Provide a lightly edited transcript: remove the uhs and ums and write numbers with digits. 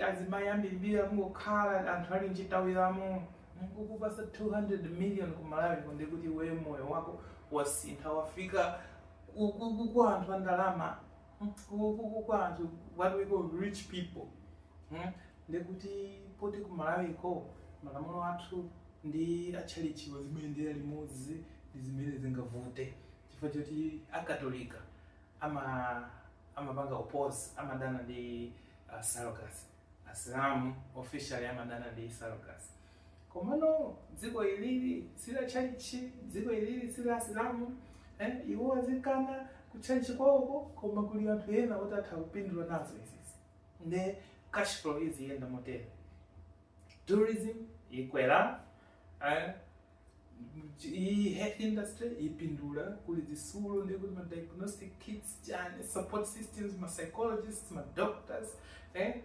azimayi ambiri mungokhala anthu ali nchitawiramo kukupasa 200 million ku Malawi konde kuti wewe moyo wako wasintha wafika kwa anthu andalama kwa anthu what we call rich people. Ndekuti poti ku Malawi ko malamulo athu ndi atchalichiwa zimayendera limodzi ndi zimene zingavute chifukwa choti akatolika amapanga oppose amadana ndi surrogacy. Asilamu officially amadana ndi surrogacy. Komano dziko ilili sila chalichi, dziko ilili sila Asilamu, iwo azikana kuchalichi kwako koma kuli anthu ena oti atha kupindula nazo izizi. Nde cash flow iziyenda motero. Tourism ikwera, health industry ipindula kuli zisulo ndi kuti ma diagnostic kits, support systems, ma psychologists, ma doctors,